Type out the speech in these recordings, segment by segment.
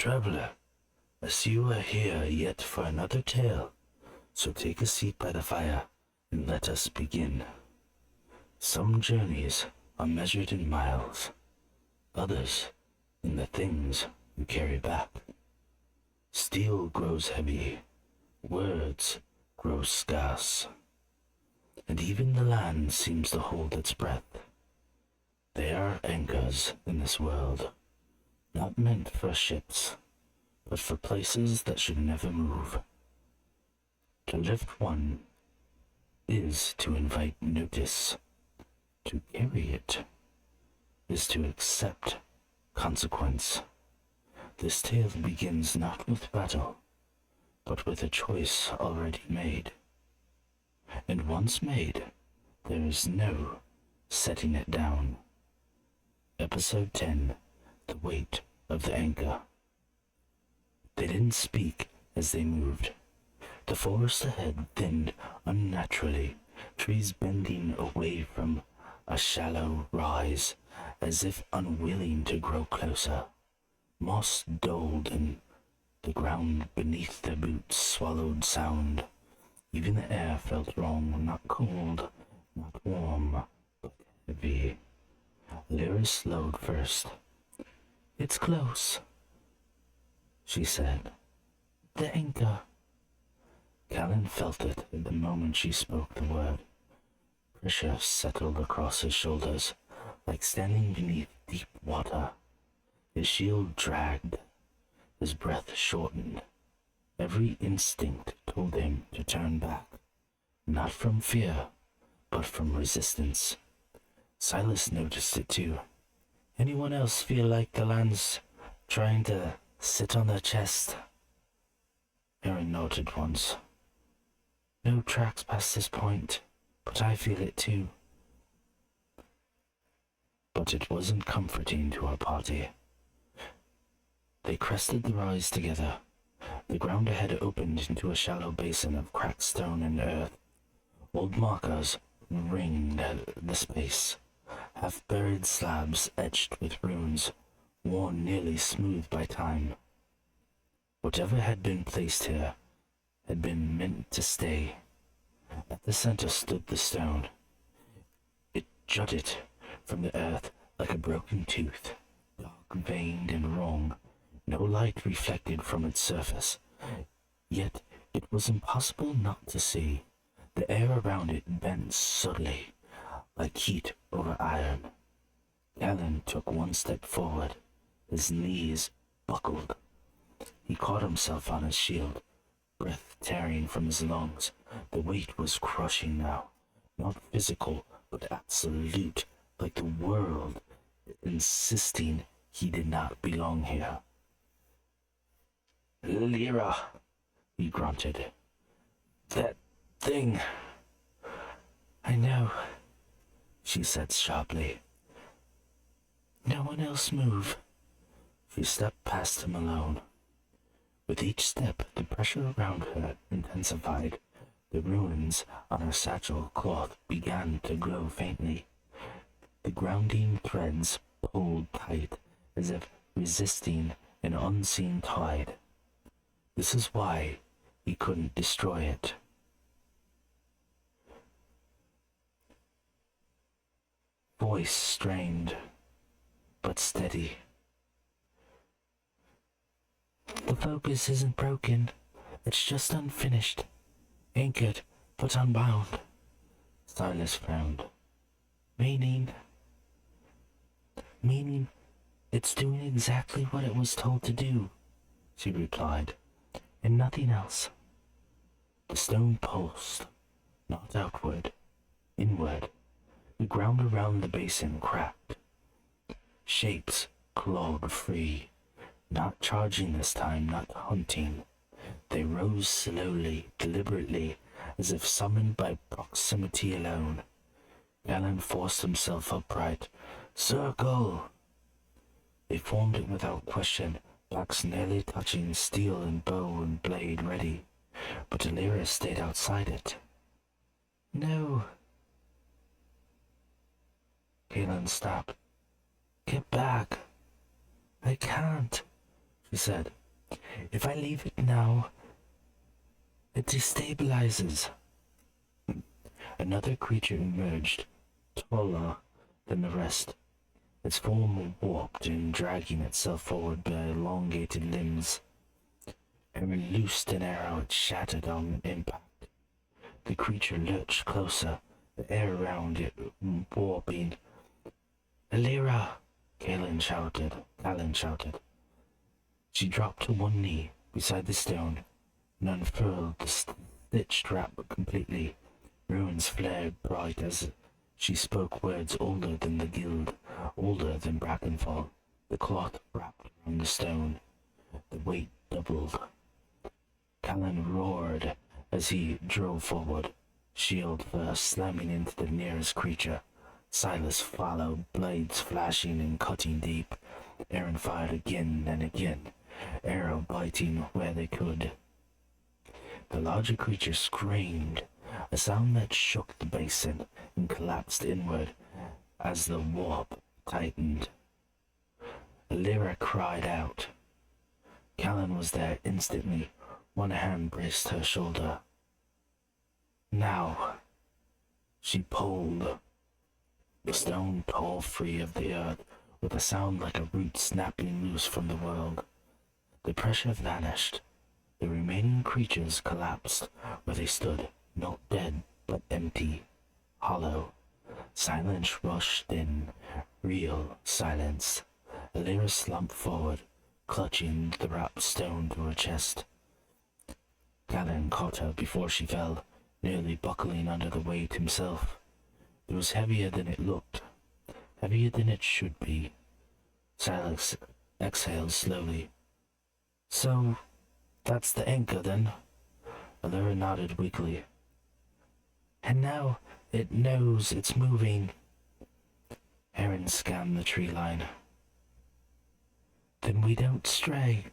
Traveler, I see you are here yet for another tale, so take a seat by the fire and let us begin. Some journeys are measured in miles, others in the things you carry back. Steel grows heavy, words grow scarce, and even the land seems to hold its breath. They are anchors in this world, not meant for ships, but for places that should never move. To lift one is to invite notice. To carry it is to accept consequence. This tale begins not with battle, but with a choice already made. And once made, there is no setting it down. Episode 10, The Weight of the Anchor. They didn't speak as they moved. The forest ahead thinned unnaturally, trees bending away from a shallow rise, as if unwilling to grow closer. Moss dulled and the ground beneath their boots swallowed sound. Even the air felt wrong, not cold, not warm, but heavy. Lyra slowed first. "It's close," she said. "The anchor." Callan felt it at the moment she spoke the word. Pressure settled across his shoulders, like standing beneath deep water. His shield dragged, his breath shortened. Every instinct told him to turn back, not from fear, but from resistance. Silas noticed it too. "Anyone else feel like the land's trying to sit on their chest?" Aaron nodded once. "No tracks past this point, but I feel it too." But it wasn't comforting to our party. They crested the rise together. The ground ahead opened into a shallow basin of cracked stone and earth. Old markers ringed the space, half-buried slabs etched with runes, worn nearly smooth by time. Whatever had been placed here had been meant to stay. At the center stood the stone. It jutted from the earth like a broken tooth, dark-veined and wrong. No light reflected from its surface, yet it was impossible not to see. The air around it bent subtly, like heat over iron. Callan took one step forward. His knees buckled. He caught himself on his shield, breath tearing from his lungs. The weight was crushing now, not physical, but absolute, like the world insisting he did not belong here. "Lyra," he grunted. "That thing." "I know," she said sharply. "No one else move." She stepped past him alone. With each step, the pressure around her intensified. The runes on her satchel cloth began to glow faintly. The grounding threads pulled tight, as if resisting an unseen tide. This is why he couldn't destroy it. Voice strained, but steady. "The focus isn't broken. It's just unfinished. Anchored, but unbound." Silas frowned. Meaning it's doing exactly what it was told to do," she replied, "and nothing else." The stone pulsed, not outward, inward. The ground around the basin cracked. Shapes clawed free, not charging this time, not hunting. They rose slowly, deliberately, as if summoned by proximity alone. Callan forced himself upright. "Circle!" They formed it without question, backs nearly touching, steel and bow and blade ready. But Lyra stayed outside it. "No." Callan stopped. "Get back." "I can't." he said. If I leave it now, it destabilizes. Another creature emerged, taller than the rest, its form warped and dragging itself forward by elongated limbs. Aaron loosed an arrow, it shattered on impact. The creature lurched closer, the air around it warping. Alira! Callan shouted. She dropped to one knee beside the stone and unfurled the stitched wrap completely. Runes flared bright as she spoke words older than the guild, older than Brackenfall. The cloth wrapped around the stone. The weight doubled. Callan roared as he drove forward, shield first, slamming into the nearest creature. Silas followed, blades flashing and cutting deep. Aaron fired again and again, arrow biting where they could. The larger creature screamed, a sound that shook the basin and collapsed inward as the warp tightened. Lyra cried out. Callan was there instantly. One hand braced her shoulder. Now, she pulled. The stone tore free of the earth with a sound like a root snapping loose from the world. The pressure vanished. The remaining creatures collapsed where they stood, not dead, but empty, hollow. Silence rushed in, real silence. Lyra slumped forward, clutching the wrapped stone to her chest. Callan caught her before she fell, nearly buckling under the weight himself. It was heavier than it looked, heavier than it should be. Silas exhaled slowly. So, that's the anchor then? Alira nodded weakly. And now it knows it's moving. Aaron scanned the tree line. Then we don't stray.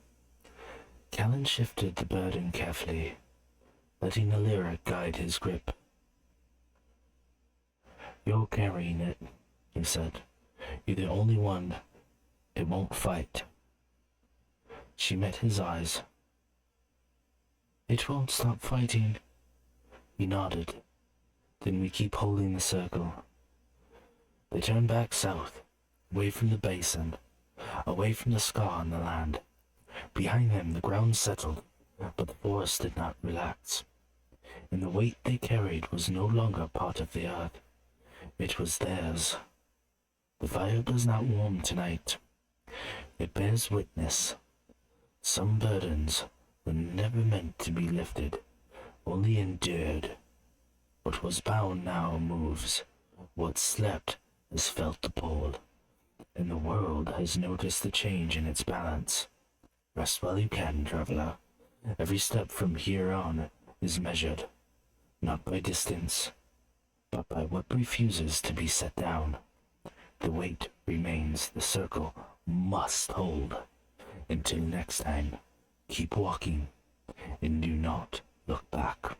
Callan shifted the burden carefully, letting Alira guide his grip. You're carrying it, he said. You're the only one. It won't fight. She met his eyes. It won't stop fighting. He nodded. Then we keep holding the circle. They turned back south, away from the basin, away from the scar on the land. Behind them the ground settled, but the forest did not relax. And the weight they carried was no longer part of the earth. It was theirs. The fire does not warm tonight. It bears witness. Some burdens were never meant to be lifted, only endured. What was bound now moves. What slept has felt the pull, and the world has noticed the change in its balance. Rest while you can, traveler. Every step from here on is measured, not by distance, but by what refuses to be set down. The weight remains, the circle must hold. Until next time, keep walking, and do not look back.